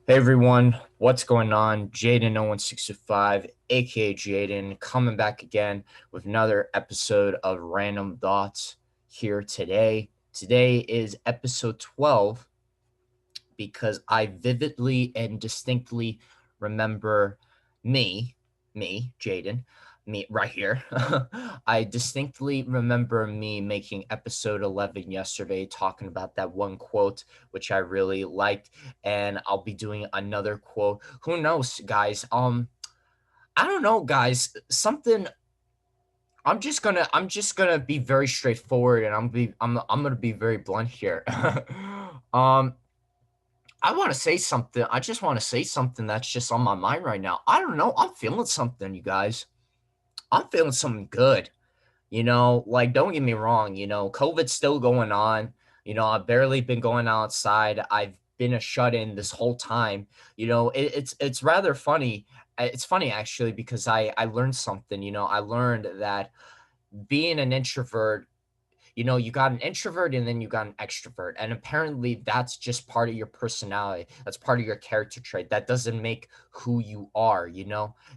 Hey everyone, what's going on? Jaden0165, aka Jaden, coming back again with another episode of Random Thoughts here today. Today is episode 12 because I vividly and distinctly remember me, Jaden, me right here. I distinctly remember me making episode 11 yesterday, talking about that one quote, which I really liked. And I'll be doing another quote. Who knows, guys? I don't know, guys. Something I'm just gonna be very straightforward and I'm gonna be very blunt here. um I want to say something. I just want to say something that's just on my mind right now. I don't know. I'm feeling something, you guys. I'm feeling something good. Like, don't get me wrong. COVID's still going on. I've barely been going outside. I've been a shut in this whole time. It's rather funny. It's funny actually because I learned something. I learned that being an introvert, you got an introvert and then you got an extrovert. And apparently that's just part of your personality. That's part of your character trait. That doesn't make who you are.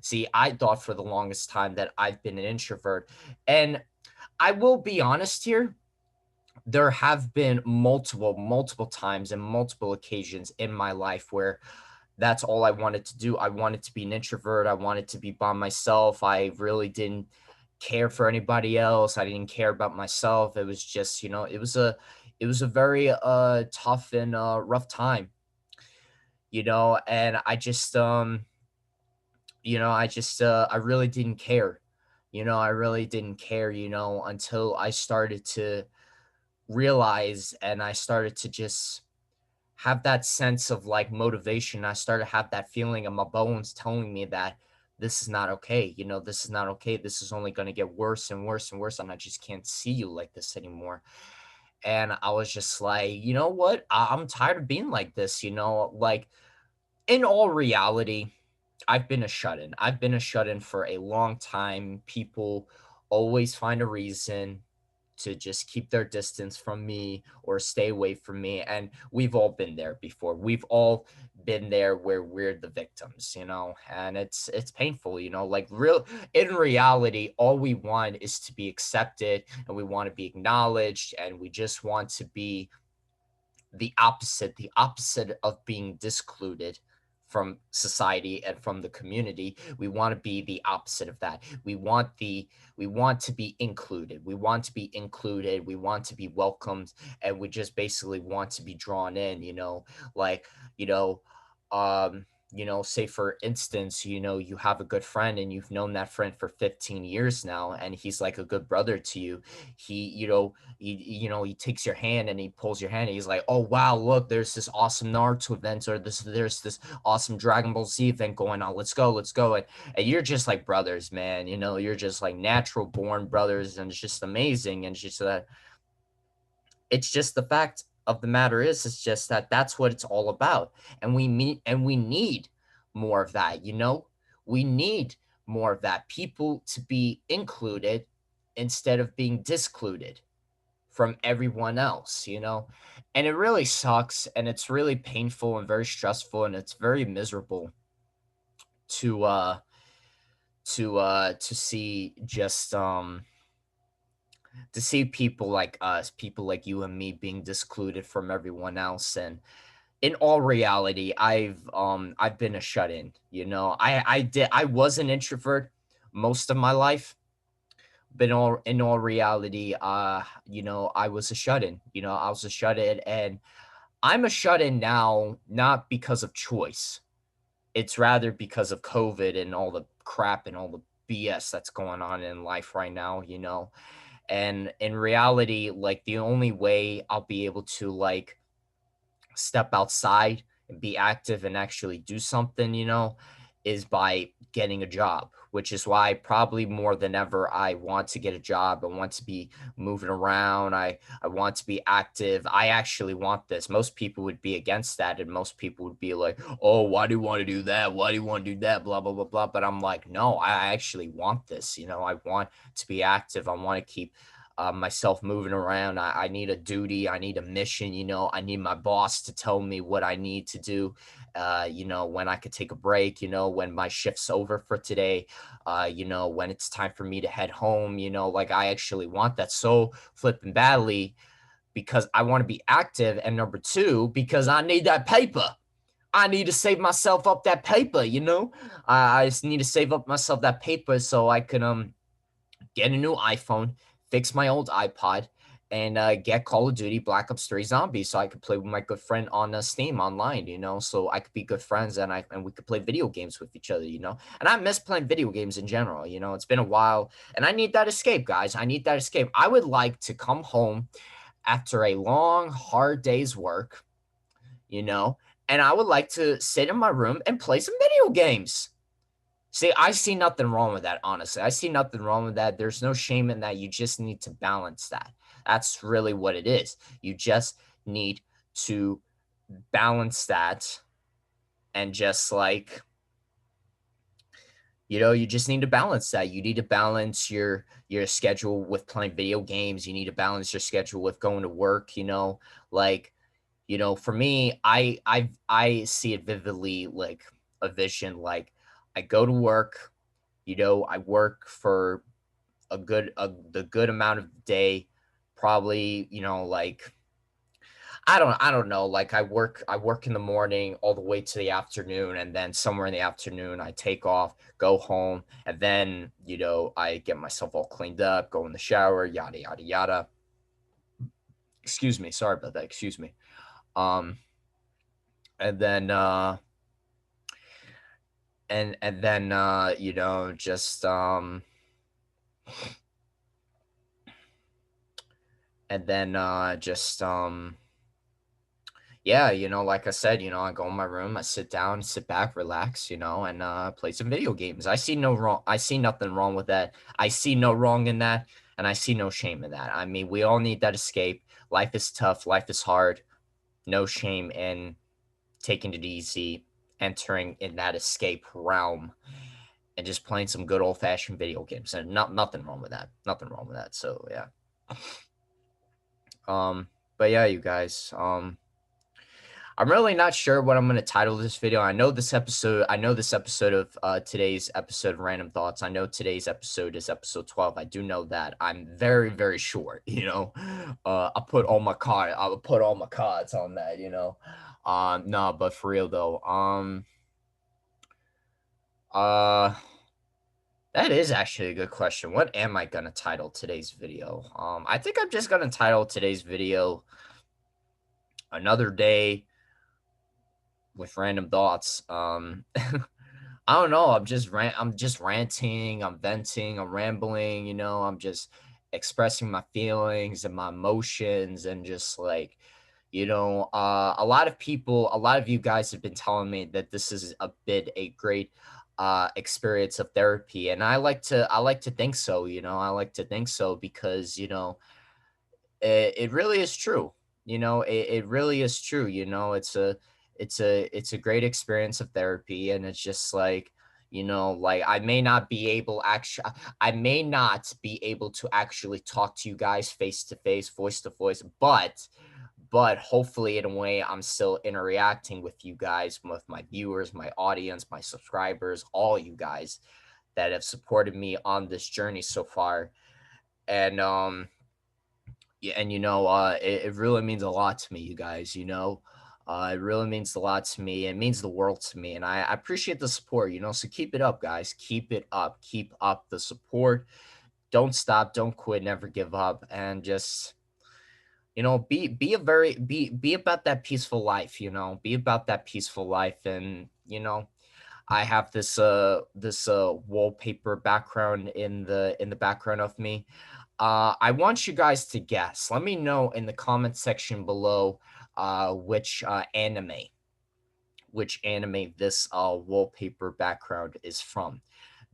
See, I thought for the longest time that I've been an introvert. And I will be honest here. There have been multiple times and multiple occasions in my life where that's all I wanted to do. I wanted to be an introvert. I wanted to be by myself. I really didn't care for anybody else. I didn't care about myself. It was just, it was a very tough and rough time, and I really didn't care. I really didn't care, until I started to realize and I started to just have that sense of like motivation. I started to have that feeling in my bones telling me that this is not okay. This is not okay. This is only going to get worse and worse and worse. And I just can't see you like this anymore. And I was just like, you know what? I'm tired of being like this. Like in all reality, I've been a shut in. I've been a shut in for a long time. People always find a reason to just keep their distance from me or stay away from me. And we've all been there before. We've all been there where we're the victims, and it's painful, like real in reality, all we want is to be accepted and we want to be acknowledged and we just want to be the opposite of being discluded from society and from the community. We want to be the opposite of that. We want to be included. We want to be included. We want to be welcomed, and we just basically want to be drawn in, like, you know, say for instance, you have a good friend and you've known that friend for 15 years now, and he's like a good brother to you. He takes your hand and he pulls your hand and he's like, oh wow, look, there's this awesome Naruto event, or there's this awesome Dragon Ball Z event going on. Let's go. And you're just like brothers, man. You're just like natural born brothers, and it's just amazing. And it's just that it's just the fact of the matter is, it's just that that's what it's all about. And we need more of that, we need more of that, people to be included instead of being discluded from everyone else, and it really sucks and it's really painful and very stressful and it's very miserable to to see just to see people like us, people like you and me being discluded from everyone else. And in all reality, I've been a shut-in. I was an introvert most of my life, but in all reality, I was a shut-in. I was a shut-in, and I'm a shut-in now, not because of choice. It's rather because of COVID and all the crap and all the BS that's going on in life right now. And in reality, like the only way I'll be able to like step outside and be active and actually do something, is by getting a job, which is why probably more than ever I want to get a job. I want to be moving around. I want to be active. I actually want this. Most people would be against that, and most people would be like, "Oh, why do you want to do that? Why do you want to do that? Blah blah blah blah." But I'm like, no, I actually want this. I want to be active. I want to keep myself moving around. I need a duty. I need a mission. I need my boss to tell me what I need to do. When I could take a break. When my shift's over for today. When it's time for me to head home. Like I actually want that so flipping badly because I want to be active, and number two, because I need that paper. I need to save myself up that paper. I just need to save up myself that paper so I can get a new iPhone, fix my old iPod, and get Call of Duty Black Ops 3 Zombies so I could play with my good friend on Steam online, so I could be good friends and we could play video games with each other. And I miss playing video games in general. It's been a while, and I need that escape, guys. I need that escape. I would like to come home after a long, hard day's work, you know, and I would like to sit in my room and play some video games. See, I see nothing wrong with that, honestly. I see nothing wrong with that. There's no shame in that. You just need to balance that. That's really what it is. You just need to balance that and just you just need to balance that. You need to balance your schedule with playing video games. You need to balance your schedule with going to work. Like for me, I see it vividly, like a vision. Like I go to work, I work for the good amount of the day, probably, like I don't know, like I work in the morning all the way to the afternoon, and then somewhere in the afternoon I take off, go home, and then, I get myself all cleaned up, go in the shower, yada yada yada. Excuse me, sorry about that. Excuse me. Um and then and then just and then just yeah, like I said, I go in my room, I sit down, sit back, relax, and play some video games. I see nothing wrong with that. I see no wrong in that, and I see no shame in that. I mean, we all need that escape. Life is tough, life is hard. No shame in taking it easy, entering in that escape realm, and just playing some good old fashioned video games. And nothing wrong with that. Nothing wrong with that. So yeah. But yeah, you guys. I'm really not sure what I'm going to title this video. I know this episode of today's episode of Random Thoughts. I know today's episode is episode 12. I do know that. I'm very, very sure. I'll put all my cards on that. No, but for real though. Uh, that is actually a good question. What am I going to title today's video? I think I'm just going to title today's video Another Day with Random Thoughts. I don't know. I'm just ranting, I'm venting, I'm rambling, I'm just expressing my feelings and my emotions and just a lot of you guys have been telling me that this is a great experience of therapy, and I like to think so. I like to think so because it really is true. It really is true. It's a great experience of therapy, and it's just like I may not be able to actually talk to you guys face to face, voice to voice, but hopefully in a way I'm still interacting with you guys, with my viewers, my audience, my subscribers, all you guys that have supported me on this journey so far. And yeah, and it really means a lot to me, you guys. It really means a lot to me. It means the world to me, and I appreciate the support. So keep it up, guys. Keep it up. Keep up the support. Don't stop. Don't quit. Never give up. And just be about that peaceful life. Be about that peaceful life. And I have this wallpaper background in the background of me. I want you guys to guess. Let me know in the comment section below which anime this wallpaper background is from.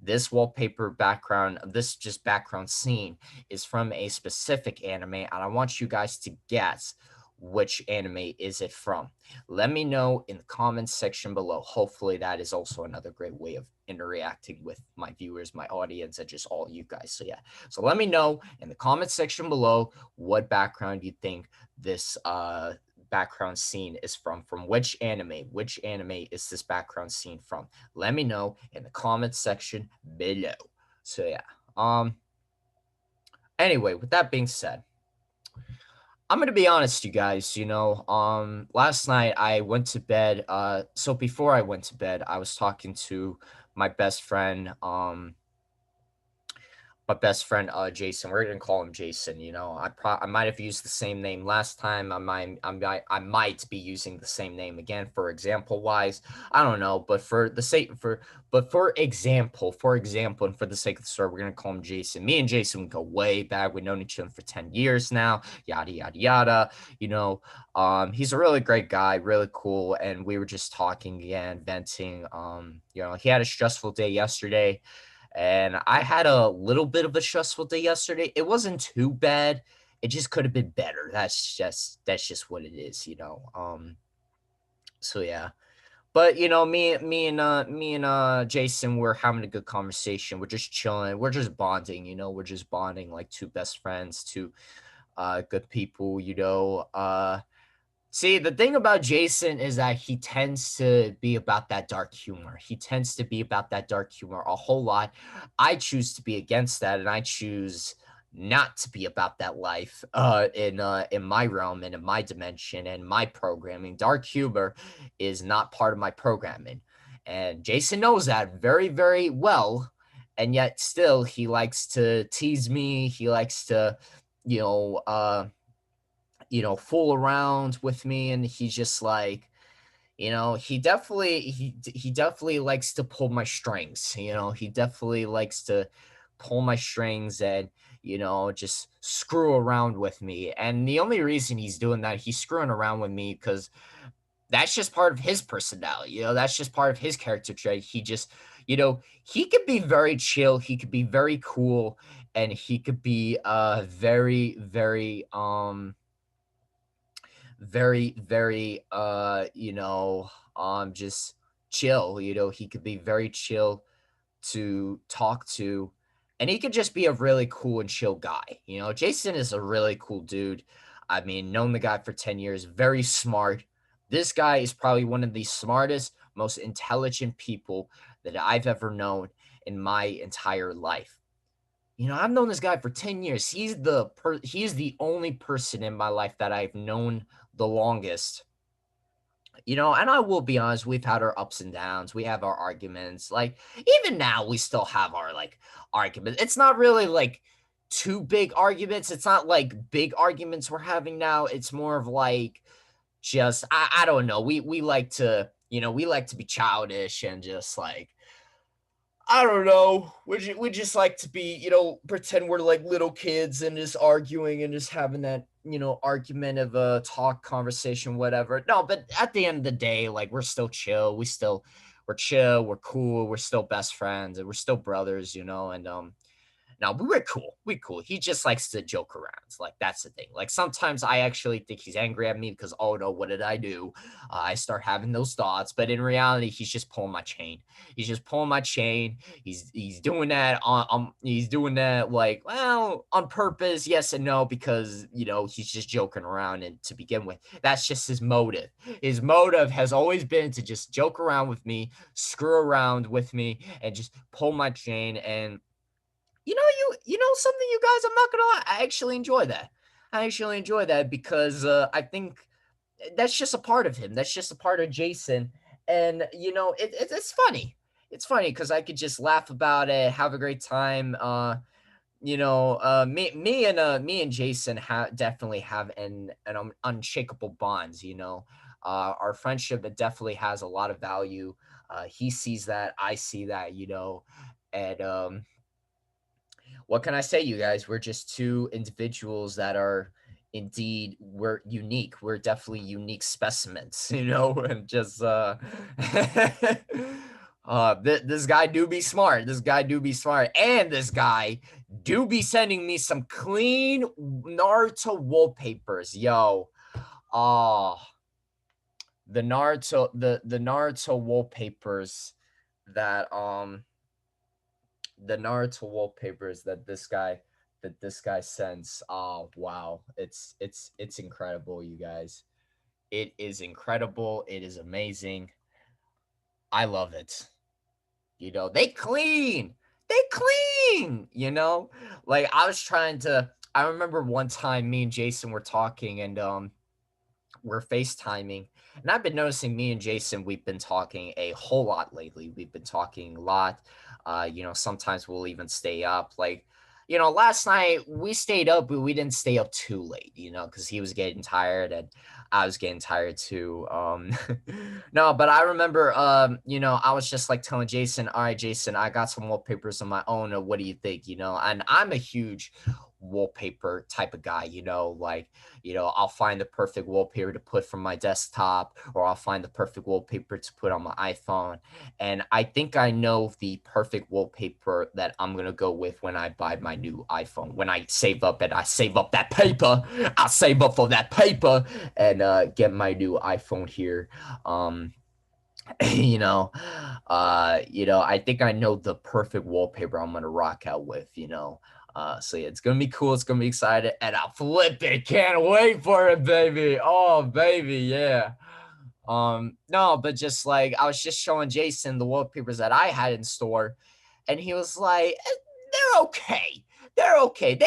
This wallpaper background, this just background scene is from a specific anime, and I want you guys to guess which anime is it from? Let me know in the comments section below. Hopefully that is also another great way of interacting with my viewers, my audience, and just all you guys. So yeah, so let me know in the comments section below what background you think this background scene is from which anime is this background scene from? Let me know in the comments section below. So yeah, anyway, with that being said, I'm gonna be honest, you guys. Last night I went to bed. So before I went to bed, I was talking to my best friend. Jason. We're gonna call him Jason. I might have used the same name last time. I might be using the same name again for example wise. I don't know, but for example, and for the sake of the story, we're gonna call him Jason. Me and Jason go way back. We've known each other for 10 years now. Yada yada yada. He's a really great guy, really cool, and we were just talking again, venting. He had a stressful day yesterday. And I had a little bit of a stressful day yesterday. It wasn't too bad. It just could have been better. That's just what it is. So yeah. But me and Jason, we're having a good conversation. We're just chilling. We're just bonding. We're just bonding like two best friends, two good people. See, the thing about Jason is that he tends to be about that dark humor. He tends to be about that dark humor a whole lot. I choose to be against that, and I choose not to be about that life in my realm and in my dimension and my programming. Dark humor is not part of my programming. And Jason knows that very, very well. And yet still he likes to tease me. He likes to, you know, uh fool around with me, and he's just like, he definitely likes to pull my strings. He definitely likes to pull my strings and just screw around with me. And the only reason he's doing that, he's screwing around with me because that's just part of his personality. That's just part of his character trait. He could be very chill, he could be very cool, and he could be very, very very, very, just chill. He could be very chill to talk to, and he could just be a really cool and chill guy. Jason is a really cool dude. I mean, known the guy for 10 years, very smart. This guy is probably one of the smartest, most intelligent people that I've ever known in my entire life. I've known this guy for 10 years. He's the only person in my life that I've known the longest. And I will be honest, we've had our ups and downs. We have our arguments. Like, even now, we still have our, like, arguments. It's not really, like, two big arguments. It's not, like, big arguments we're having now. It's more of, like, just I don't know. We like to be childish and just, like, I don't know. We just like to be, pretend we're like little kids and just arguing and just having that, argumentative talk, conversation, whatever. No, but at the end of the day, like, we're still chill. We're chill, we're cool, we're still best friends, and we're still brothers. And no, but we're cool. We're cool. He just likes to joke around. Like, that's the thing. Like, sometimes I actually think he's angry at me because, oh no, what did I do? I start having those thoughts. But in reality, he's just pulling my chain. He's just pulling my chain. He's doing that he's doing that, like, well, on purpose, yes and no, because he's just joking around. And to begin with, that's just his motive. His motive has always been to just joke around with me, screw around with me, and just pull my chain. And something, you guys, I'm not gonna lie, I actually enjoy that. I actually enjoy that because I think that's just a part of him. That's just a part of Jason. And it's funny. It's funny because I could just laugh about it, have a great time. Me and Jason definitely have an unshakable bonds. Our friendship, it definitely has a lot of value. He sees that, I see that. And what can I say, you guys? We're just two individuals that are indeed, we're unique. We're definitely unique specimens, and just this guy do be smart. This guy do be smart. And this guy do be sending me some clean Naruto wallpapers. Yo. Oh, the Naruto wallpapers that the Naruto wallpapers that this guy sends. Oh wow, it's incredible, you guys. It is incredible. It is amazing. I love it. You know, they clean. They clean, you know? Like I was trying to I remember one time me and Jason were talking and we're FaceTiming. And I've been noticing me and Jason, we've been talking a whole lot lately. We've been talking a lot. You know, sometimes we'll even stay up. Like, you know, last night we stayed up, but we didn't stay up too late, you know, because he was getting tired and I was getting tired too. No, but I remember, you know, I was just like telling Jason, all right, Jason, I got some wallpapers of my own. What do you think? You know, and I'm a huge wallpaper type of guy, you know, like, you know, I'll find the perfect wallpaper to put from my desktop, or I'll find the perfect wallpaper to put on my iPhone. And I think I know the perfect wallpaper that I'm going to go with when I buy my new iPhone. When I save up and I save up that paper, I'll save up for that paper and get my new iPhone here. Um, you know, I think I know the perfect wallpaper I'm gonna rock out with, you know. So yeah, it's gonna be cool, it's gonna be excited, and I'll flip it. Can't wait for it, baby. Oh, baby, yeah. No, but just like I was just showing Jason the wallpapers that I had in store, and he was like, they're okay. They're okay. They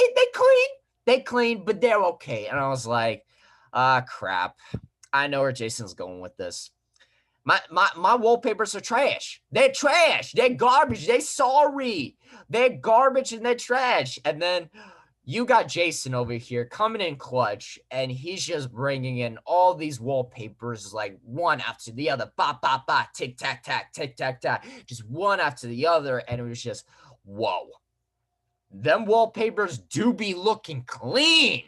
clean, but they're okay. And I was like, ah crap. I know where Jason's going with this. My wallpapers are trash. They're trash. They're garbage. They're sorry. They're garbage and they're trash. And then you got Jason over here coming in clutch, and he's just bringing in all these wallpapers like one after the other. Ba ba ba, tick tack tack, tick tack tack, just one after the other, and it was just whoa. Them wallpapers do be looking clean.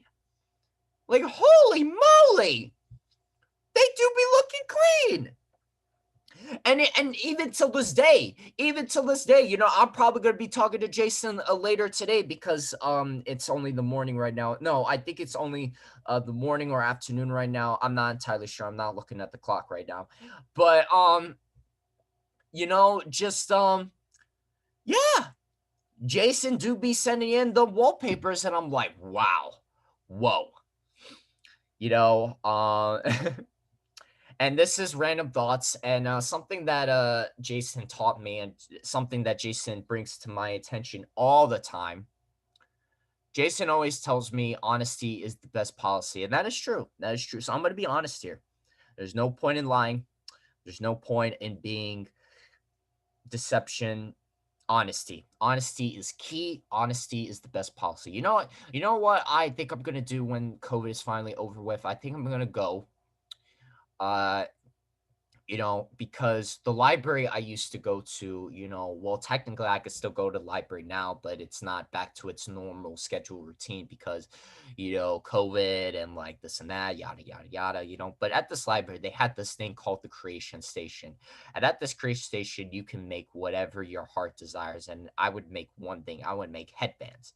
Like holy moly, they do be looking clean. And even till this day, you know, I'm probably gonna be talking to Jason later today because it's only the morning right now. No, I think it's only the morning or afternoon right now. I'm not entirely sure. I'm not looking at the clock right now, but you know, just yeah, Jason do be sending in the wallpapers, and I'm like, wow, whoa, you know, and this is random thoughts and something that Jason taught me and something that Jason brings to my attention all the time. Jason always tells me honesty is the best policy, and that is true. That is true. So I'm going to be honest here. There's no point in lying. There's no point in being deception. Honesty is key. Honesty is the best policy. You know what? You know what I think I'm going to do when COVID is finally over with? I think I'm going to go uh you know, because the library I used to go to, you know, well, technically I could still go to the library now, but it's not back to its normal schedule routine because, you know, COVID and like this and that, yada, yada, yada, you know. But at this library, they had this thing called the Creation Station. And at this Creation Station, you can make whatever your heart desires. And I would make one thing, I would make headbands.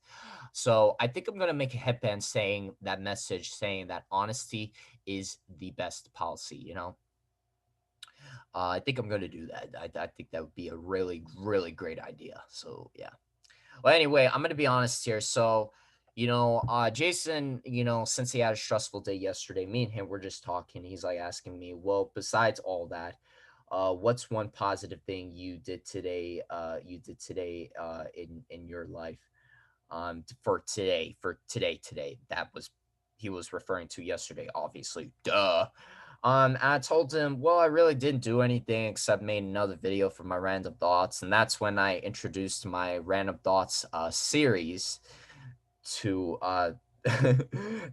So I think I'm going to make a headband saying that message, saying that honesty is the best policy, you know. I think I'm gonna do that. I think that would be a really, really great idea. So yeah. Well, anyway, I'm gonna be honest here. So, you know, Jason, you know, since he had a stressful day yesterday, me and him were just talking. He's like asking me, well, besides all that, what's one positive thing you did today? In your life, today. That was he was referring to yesterday, obviously. Duh. I told him, well, I really didn't do anything except made another video for my random thoughts, and that's when I introduced my random thoughts series to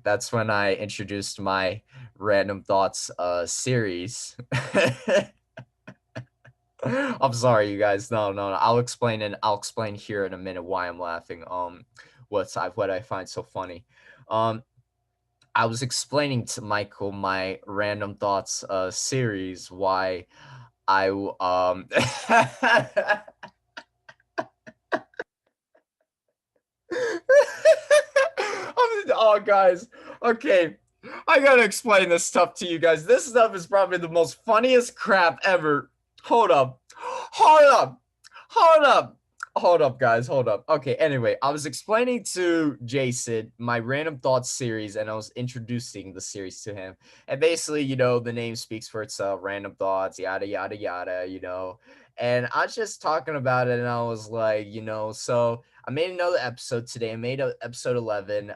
that's when I introduced my random thoughts series. I'm sorry, you guys. No. I'll explain here in a minute why I'm laughing. What I find so funny. Um, I was explaining to Michael my random thoughts series why oh guys. Okay. I gotta explain this stuff to you guys. This stuff is probably the most funniest crap ever. Hold up. Hold up. Hold up. Hold up, guys. Hold up. Okay, anyway, I was explaining to Jason my random thoughts series, and I was introducing the series to him. And basically, the name speaks for itself, random thoughts, yada, yada, yada. And I was just talking about it, and I was like, so I made another episode today. I made episode 11.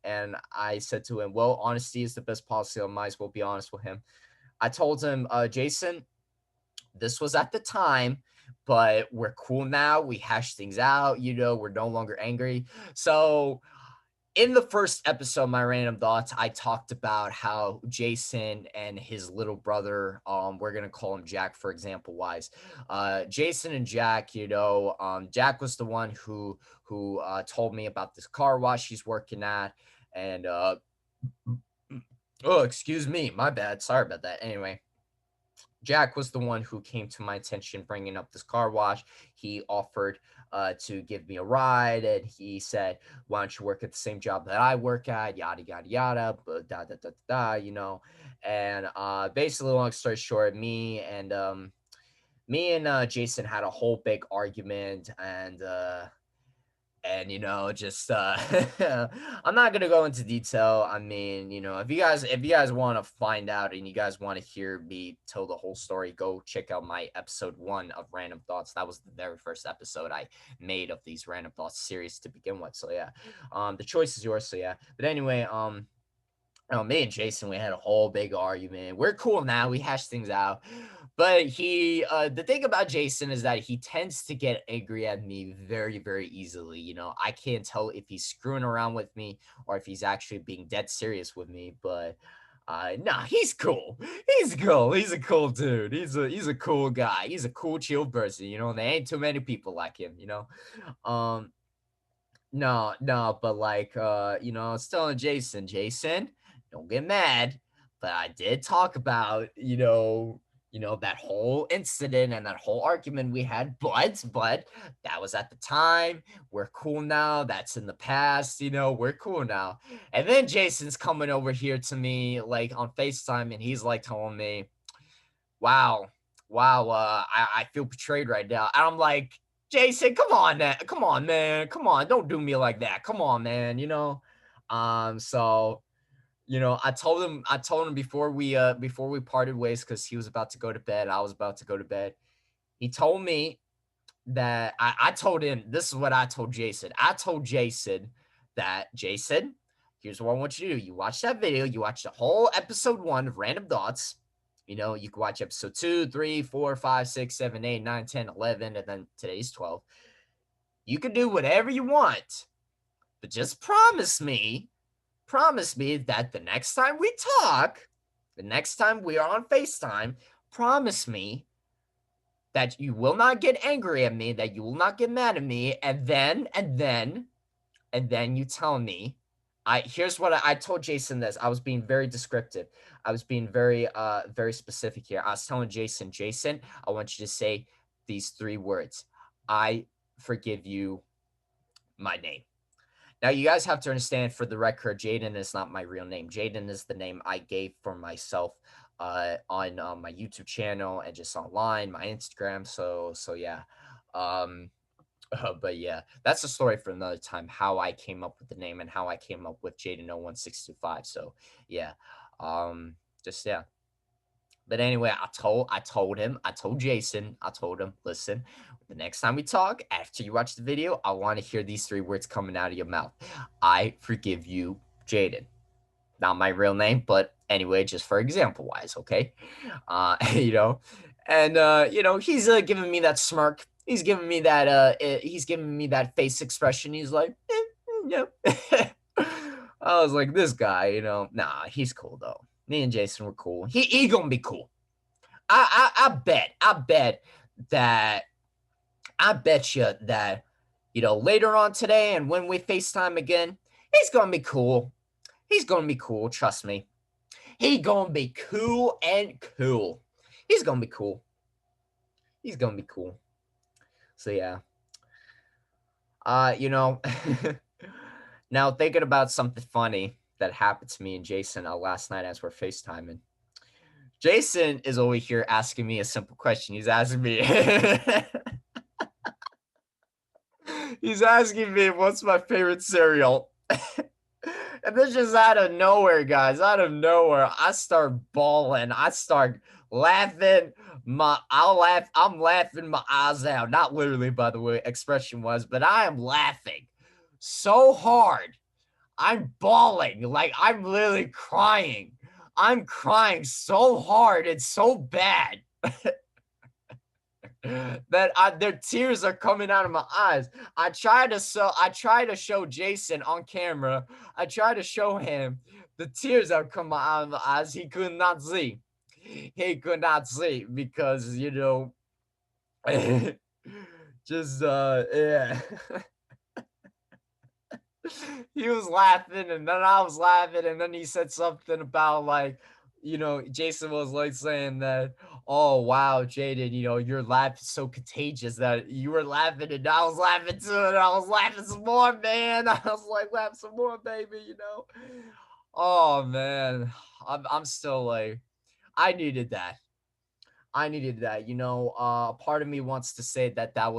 And I said to him, well, honesty is the best policy. I might as well be honest with him. I told him, Jason, this was at the time, but we're cool now. We hashed things out. We're no longer angry. So in the first episode, my random thoughts, I talked about how Jason and his little brother, we're gonna call him Jack for example wise. Jason and Jack, Jack was the one who told me about this car wash he's working at, and oh, excuse me, my bad. Sorry about that. Anyway, Jack was the one who came to my attention bringing up this car wash. He offered to give me a ride, and he said, "Why don't you work at the same job that I work at?" Yada yada yada, but da da da da. And basically, long story short, me and Jason had a whole big argument, and just I'm not gonna go into detail. I mean, if you guys want to find out and you guys want to hear me tell the whole story, go check out my episode 1 of Random Thoughts. That was the very first episode I made of these Random Thoughts series to begin with. So yeah, the choice is yours. So yeah, but anyway, me and Jason, we had a whole big argument. We're cool now. We hashed things out. But the thing about Jason is that he tends to get angry at me very, very easily. I can't tell if he's screwing around with me or if he's actually being dead serious with me. But nah, he's cool. He's cool. He's a cool dude. He's a cool guy. He's a cool, chill person. There ain't too many people like him. Um, no, no, but like, I was telling Jason, don't get mad, but I did talk about, that whole incident and that whole argument we had, but that was at the time. We're cool now. That's in the past, we're cool now. And then Jason's coming over here to me like on FaceTime, and he's like telling me, wow, wow, I feel betrayed right now. And I'm like, Jason, come on, man. Come on, man. Come on. Don't do me like that. Come on, man. So, I told him before we parted ways, because he was about to go to bed. I was about to go to bed. He told me that I told him, this is what I told Jason. I told Jason that, Jason, here's what I want you to do. You watch that video, you watch the whole episode 1 of Random Dots. You can watch episode 2, 3, 4, 5, 6, 7, 8, 9, 10, 11, and then today's 12. You can do whatever you want, but just promise me that the next time we talk, the next time we are on FaceTime, promise me that you will not get angry at me, that you will not get mad at me, and then you tell me. Here's what I told Jason this. I was being very descriptive. I was being very very specific here. I was telling Jason, I want you to say these 3 words. I forgive you, my name. Now, you guys have to understand, for the record, Jaden is not my real name. Jaden is the name I gave for myself on my YouTube channel and just online, my Instagram. So yeah. Um, but yeah, that's a story for another time, how I came up with the name and how I came up with Jaden01625. So yeah. Just yeah. But anyway, I told Jason, listen, the next time we talk, after you watch the video, I want to hear these 3 words coming out of your mouth. I forgive you, Jaden. Not my real name, but anyway, just for example wise, okay? You know, and he's giving me that smirk. He's giving me that face expression. He's like, yep. I was like, this guy, nah, he's cool though. Me and Jason were cool. He gonna be cool. I bet that I bet you that later on today, and when we FaceTime again, he's gonna be cool. He's gonna be cool. Trust me. He gonna be cool and cool. He's gonna be cool. He's gonna be cool. So yeah. Uh, you know, now thinking about something funny. that happened to me and Jason last night as we're FaceTiming. Jason is over here asking me a simple question. He's asking me, he's asking me, what's my favorite cereal? And this just out of nowhere, guys, out of nowhere, I start bawling. I start laughing. I'm laughing my eyes out. Not literally, by the way, expression was, but I am laughing so hard. I'm bawling. Like I'm literally crying. I'm crying so hard and so bad that their tears are coming out of my eyes. I try to show Jason on camera. I try to show him the tears that come out of my eyes. He could not see. He could not see because just yeah. He was laughing and then I was laughing and then he said something about like, Jason was like saying that, oh wow, Jaden, your laugh is so contagious that you were laughing and I was laughing too, and I was laughing some more, man. I was like, laugh some more, baby. Oh man. I'm still like, I needed that. I needed that. Part of me wants to say that that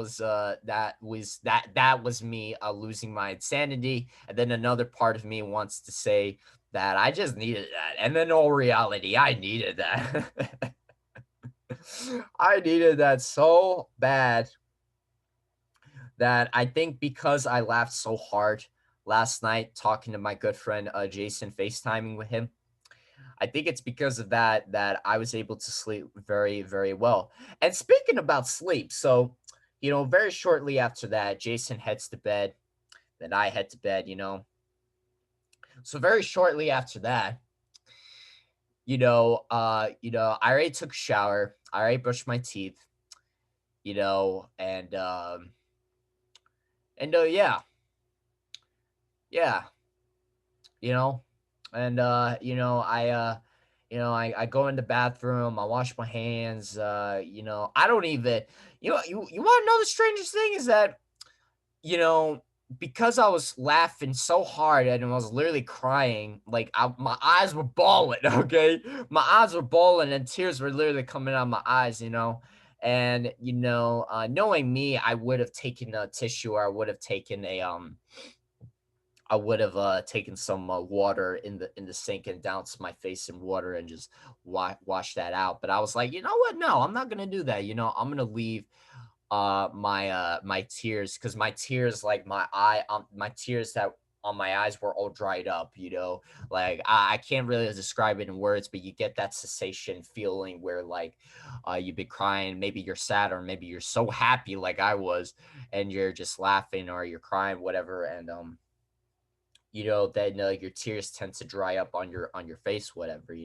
was me losing my insanity, and then another part of me wants to say that I just needed that. And then all reality, I needed that. I needed that so bad that I think because I laughed so hard last night talking to my good friend Jason, FaceTiming with him. I think it's because of that I was able to sleep very, very well. And speaking about sleep, so very shortly after that, Jason heads to bed, then I head to bed. So very shortly after that, I already took a shower, I already brushed my teeth, and yeah, yeah, you know, and I go in the bathroom, I wash my hands, I don't even, you want to know the strangest thing is that, you know, because I was laughing so hard and I was literally crying, like my eyes were bawling, okay? My eyes were bawling and tears were literally coming out of my eyes. And knowing me, I would have taken a tissue, or I would have taken some water in the sink and doused my face in water and just wash that out. But I was like, you know what? No, I'm not gonna do that. I'm gonna leave my tears, because my tears, like my tears that on my eyes were all dried up. Like I can't really describe it in words, but you get that cessation feeling where like you've been crying, maybe you're sad or maybe you're so happy like I was, and you're just laughing or you're crying, whatever. And then your tears tend to dry up on your face, whatever.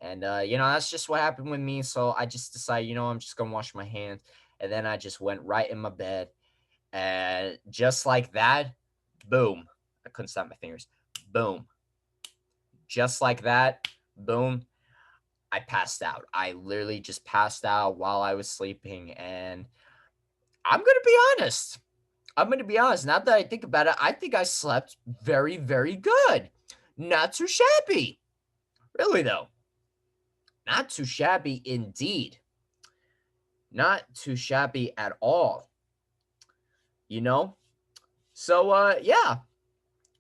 And that's just what happened with me. So I just decided, I'm just gonna wash my hands. And then I just went right in my bed. And just like that, boom. I couldn't snap my fingers. Boom. Just like that, boom. I passed out. I literally just passed out while I was sleeping. And I'm gonna be honest. Now that I think about it, I think I slept very, very good. Not too shabby. Really, though. Not too shabby indeed. Not too shabby at all. You know? So, yeah,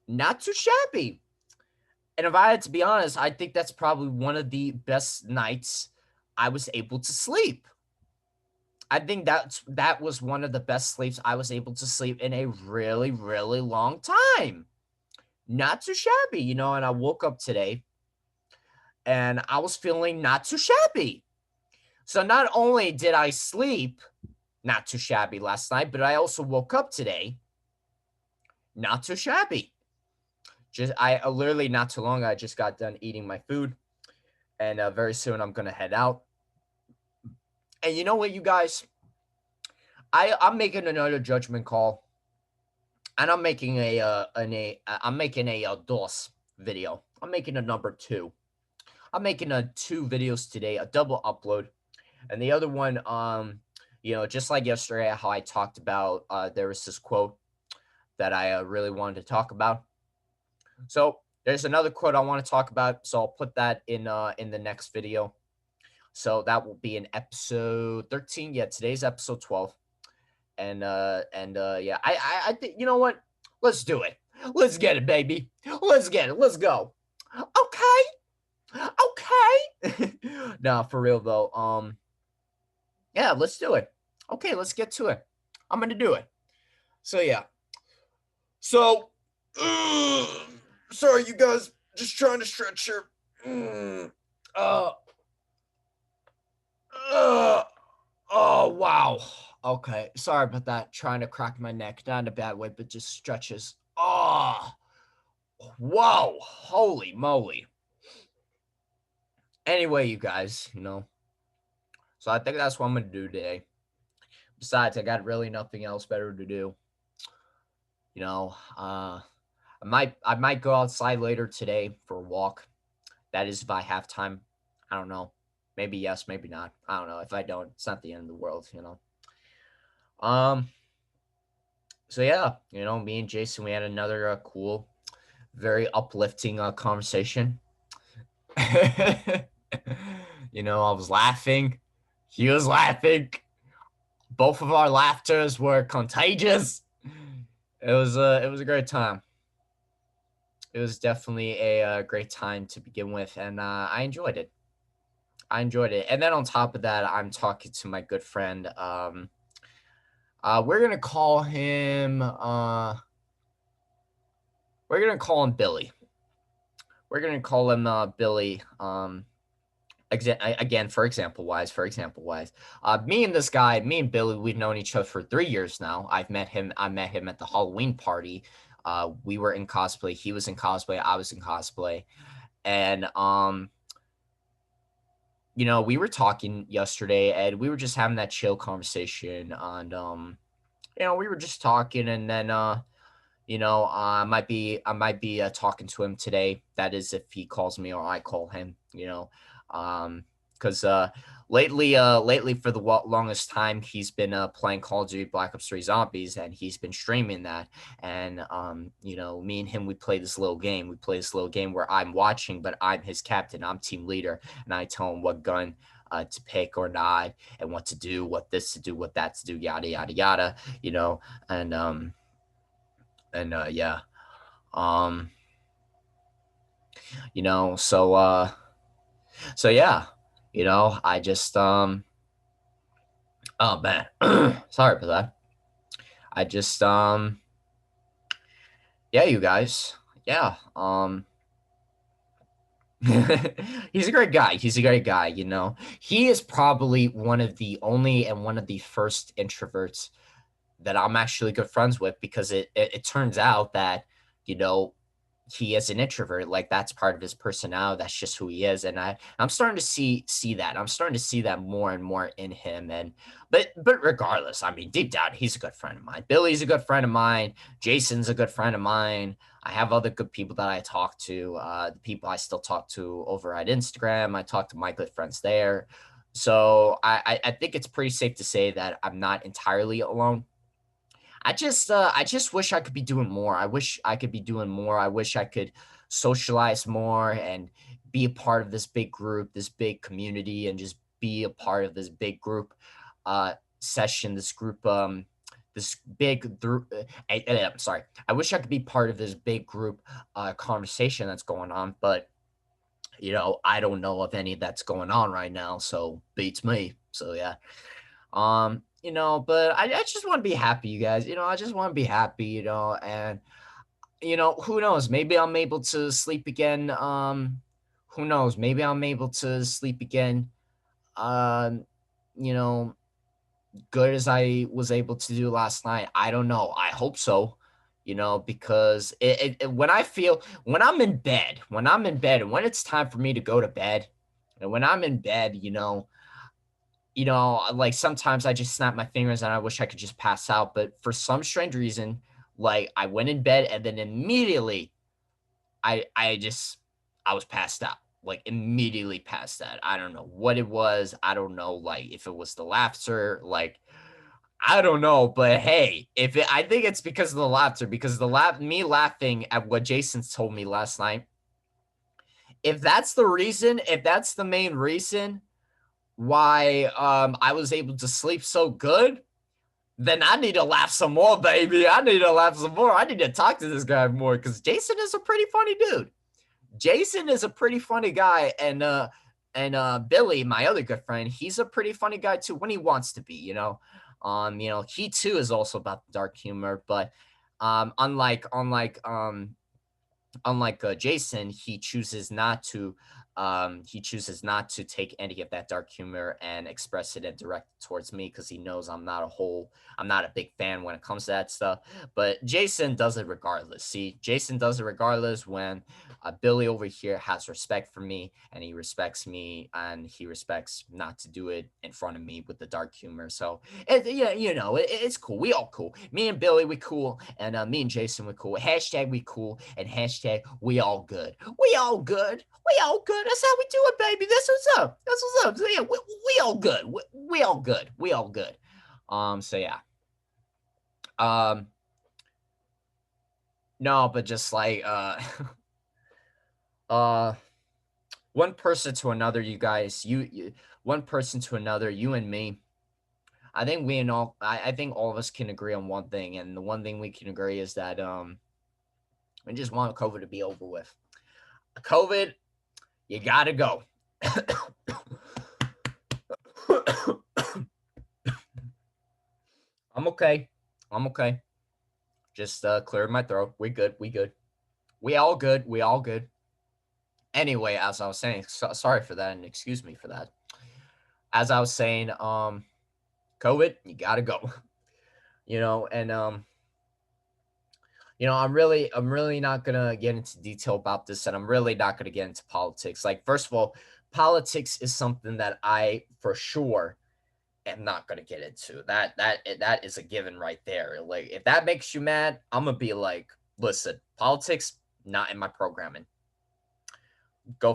not too shabby. And if I had to be honest, I think that's probably one of the best nights I was able to sleep. I think that was one of the best sleeps I was able to sleep in a really, really long time. Not too shabby. And I woke up today and I was feeling not too shabby. So not only did I sleep not too shabby last night, but I also woke up today not too shabby. Just I literally not too long, I just got done eating my food, and very soon I'm gonna head out. And you know what, you guys, I'm making another judgment call, and I'm making a DOS video. I'm making a number 2. I'm making a 2 videos today, a double upload, and the other one, just like yesterday, how I talked about, there was this quote that I really wanted to talk about. So There's another quote I want to talk about, so I'll put that in the next video. So that will be in episode 13. Yeah, today's episode 12. And yeah, I think, you know what? Let's do it. Let's get it, baby. Let's get it. Let's go. Okay. Okay. Nah, for real though. Yeah, let's do it. Okay, let's get to it. I'm gonna do it. So yeah. So sorry you guys, just trying to stretch here. Mm, uh uh oh wow. Okay. Sorry about that. Trying to crack my neck. Not in a bad way, but just stretches. Oh whoa. Holy moly. Anyway, you guys, so I think that's what I'm gonna do today. Besides, I got really nothing else better to do. You know, I might go outside later today for a walk. That is if I have time. I don't know. Maybe yes, maybe not. I don't know. If I don't, it's not the end of the world. Um. So yeah, me and Jason, we had another cool, very uplifting conversation. I was laughing. He was laughing. Both of our laughters were contagious. It was a great time. It was definitely a great time to begin with, and I enjoyed it. I enjoyed it. And then on top of that, I'm talking to my good friend. We're gonna call him. We're gonna call him Billy. We're gonna call him Billy. Again, for example wise, me and this guy, me and Billy, we've known each other for 3 years now. I met him at the Halloween party. We were in cosplay. He was in cosplay. I was in cosplay, and we were talking yesterday, and we were just having that chill conversation, and we were just talking, and then I might be talking to him today. That is, if he calls me or I call him. Because lately for the longest time he's been playing Call of Duty Black Ops 3 Zombies, and he's been streaming that. And me and him, we play this little game. We play this little game where I'm watching, but I'm his captain. I'm team leader, and I tell him what gun to pick or not, and what to do, what this to do, what that to do, yada yada yada. And yeah. Um, so yeah, I just oh man, sorry for that. I just yeah, you guys. Yeah. He's a great guy. He's a great guy. He is probably one of the only and one of the first introverts that I'm actually good friends with, because it turns out that, you know, he is an introvert. Like, that's part of his personality. That's just who he is. And I'm starting to see that. I'm starting to see that more and more in him. But regardless, I mean, deep down, he's a good friend of mine. Billy's a good friend of mine. Jason's a good friend of mine. I have other good people that I talk to. The people I still talk to over at Instagram. I talk to my good friends there. So I think it's pretty safe to say that I'm not entirely alone. I just wish I could be doing more. I wish I could be doing more. I wish I could socialize more and be a part of this big group, this big community, and just be a part of this big group session, this big I'm sorry. I wish I could be part of this big group conversation that's going on, but I don't know of any that's going on right now, so beats me. So yeah. But I just want to be happy, you guys. I just want to be happy, and who knows? Maybe I'm able to sleep again. Who knows? Maybe I'm able to sleep again. Um, you know, good as I was able to do last night. I don't know. I hope so. Because when I'm in bed, and when it's time for me to go to bed, and when I'm in bed, like, sometimes I just snap my fingers and I wish I could just pass out. But for some strange reason, like, I went in bed and then immediately I was passed out. Like, immediately passed out. I don't know what it was. I don't know, like, if it was the laughter, like, I don't know, but hey, I think it's because of the laughter, because me laughing at what Jason told me last night. if that's the reason, if that's the main reason why I was able to sleep so good, then I need to laugh some more, baby. I need to laugh some more. I need to talk to this guy more because Jason is a pretty funny dude. Jason is a pretty funny guy, and Billy, my other good friend, he's a pretty funny guy too when he wants to be, he too is also about the dark humor, but unlike Jason, he chooses not to take any of that dark humor and express it and direct it towards me because he knows I'm not a big fan when it comes to that stuff. But Jason does it regardless. See, Jason does it regardless when Billy over here has respect for me and he respects me and he respects not to do it in front of me with the dark humor. So yeah, it's cool. We all cool. Me and Billy, we cool, and me and Jason, we cool. Hashtag we cool, and hashtag we all good. We all good. We all good. That's how we do it, baby. That's what's up. That's what's up. So, yeah, we all good. We all good. We all good. So yeah. Um, no, but just like uh one person to another, you guys, you one person to another, you and me. I think all of us can agree on one thing, and the one thing we can agree is that we just want COVID to be over with. COVID, you gotta go. I'm okay. I'm okay. Just cleared my throat. We good. We good. We all good. We all good. Anyway, as I was saying, sorry for that, and excuse me for that. As I was saying, COVID, you gotta go. And I'm really not gonna get into detail about this, and I'm really not gonna get into politics. Like, first of all, politics is something that I for sure am not gonna get into. That is a given right there. Like, if that makes you mad, I'm gonna be like, listen, politics not in my programming. Go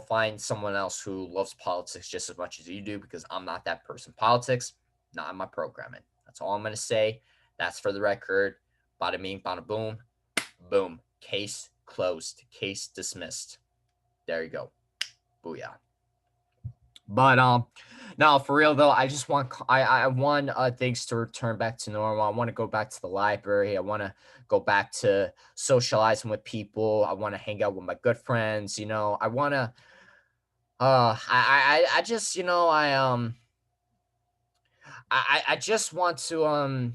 find someone else who loves politics just as much as you do because I'm not that person. Politics not in my programming. That's all I'm gonna say. That's for the record. Bada bing, bada boom, boom. Case closed. Case dismissed. There you go. Booyah. But no, for real though, I want things to return back to normal. I want to go back to the library. I want to go back to socializing with people. I want to hang out with my good friends. I want to. I just I just want to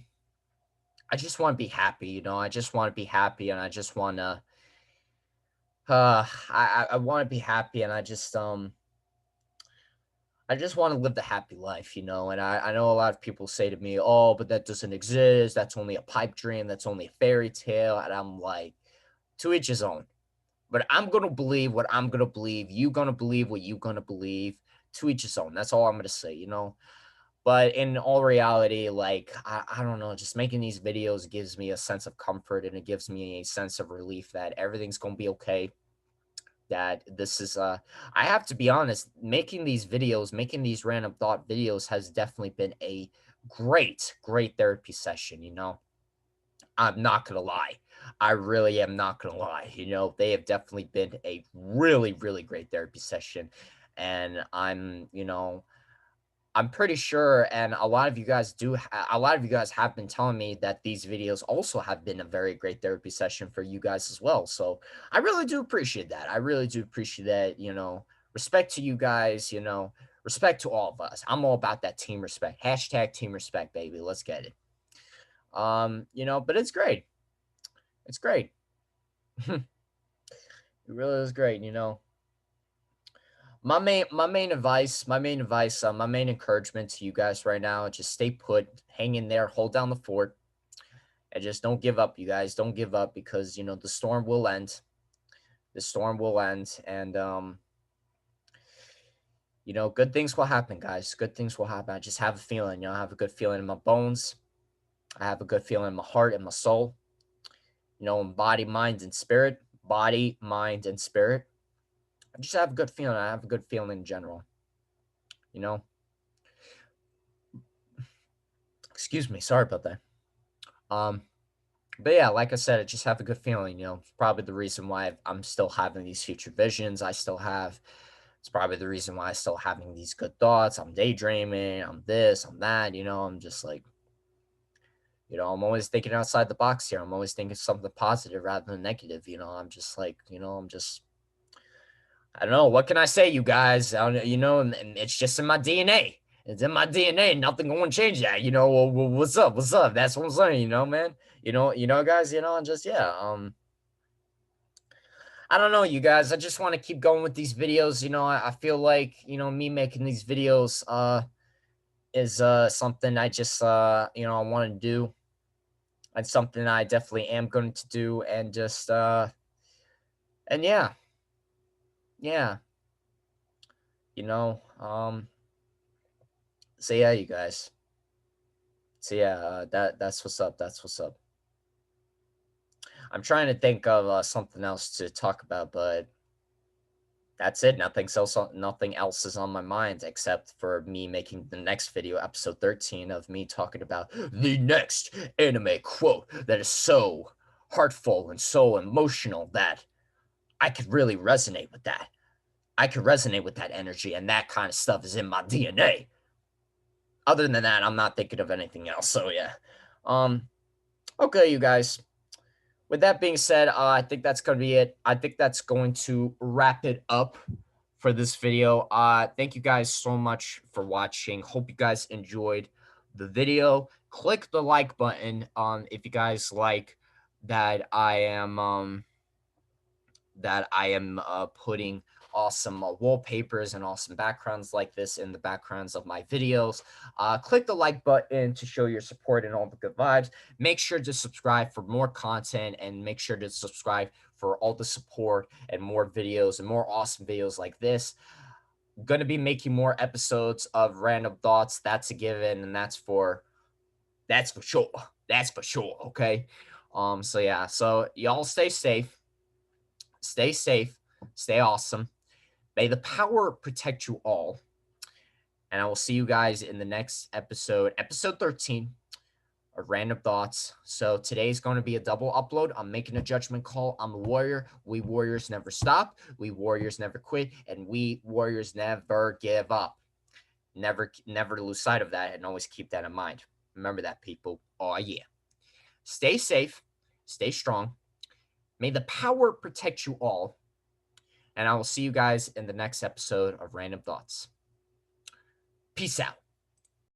I just want to be happy. I just want to be happy, and I just want to I want to be happy, and I just want to live the happy life, and I know a lot of people say to me, oh, but that doesn't exist. That's only a pipe dream. That's only a fairy tale. And I'm like, to each his own. But I'm going to believe what I'm going to believe. You going to believe what you going to believe. To each his own. That's all I'm going to say. But in all reality, like, I don't know, just making these videos gives me a sense of comfort and it gives me a sense of relief that everything's going to be okay, that this is I have to be honest, making these random thought videos has definitely been a great therapy session. I'm not gonna lie. I really am not gonna lie. They have definitely been a really great therapy session. And I'm pretty sure, and a lot of you guys have been telling me that these videos also have been a very great therapy session for you guys as well. So I really do appreciate that. I really do appreciate that. Respect to you guys, respect to all of us. I'm all about that team respect. Hashtag team respect, baby. Let's get it. But it's great. It's great. It really is great. My main encouragement to you guys right now, just stay put, hang in there, hold down the fort, and just don't give up, you guys. Don't give up because the storm will end. The storm will end, and good things will happen, guys. Good things will happen. I just have a feeling, I have a good feeling in my bones. I have a good feeling in my heart and my soul. In body, mind, and spirit. Body, mind, and spirit. I just have a good feeling. I have a good feeling in general. You know, excuse me. Sorry about that. Um, But yeah, like I said, I just have a good feeling, it's probably the reason why I'm still having these future visions. It's probably the reason why I'm still having these good thoughts. I'm daydreaming, I'm this, I'm that, I'm just like, I'm always thinking outside the box here. I'm always thinking something positive rather than negative. I'm just like, I don't know. What can I say, you guys? I don't, and it's just in my DNA. It's in my DNA. Nothing going to change that. What's up? What's up? That's what I'm saying, man. Guys, and just, yeah. I don't know, you guys. I just want to keep going with these videos. I feel like, me making these videos, is, something I just, I want to do. It's something I definitely am going to do. And yeah, yeah, you know, um, so yeah, you guys. So yeah, that's what's up. That's what's up. I'm trying to think of something else to talk about, but that's it. Nothing else is on my mind except for me making the next video, episode 13, of me talking about the next anime quote that is so heartful and so emotional that I could really resonate with that. I could resonate with that energy, and that kind of stuff is in my DNA. Other than that, I'm not thinking of anything else. So yeah. Um. Okay, you guys. With that being said, I think that's gonna be it. I think that's going to wrap it up for this video. Thank you guys so much for watching. Hope you guys enjoyed the video. Click the like button if you guys like that I am putting awesome wallpapers and awesome backgrounds like this in the backgrounds of my videos. Click the like button to show your support and all the good vibes. Make sure to subscribe for more content, and make sure to subscribe for all the support and more videos and more awesome videos like this. I'm going to be making more episodes of Random Thoughts. That's a given, and that's for sure. That's for sure. Okay. So yeah. So y'all stay safe, stay awesome. May the power protect you all. And I will see you guys in the next episode, episode 13 of Random Thoughts. So today's going to be a double upload. I'm making a judgment call. I'm a warrior. We warriors never stop. We warriors never quit. And we warriors never give up. Never lose sight of that, and always keep that in mind. Remember that, people. Oh, yeah. Stay safe. Stay strong. May the power protect you all. And I will see you guys in the next episode of Random Thoughts. Peace out.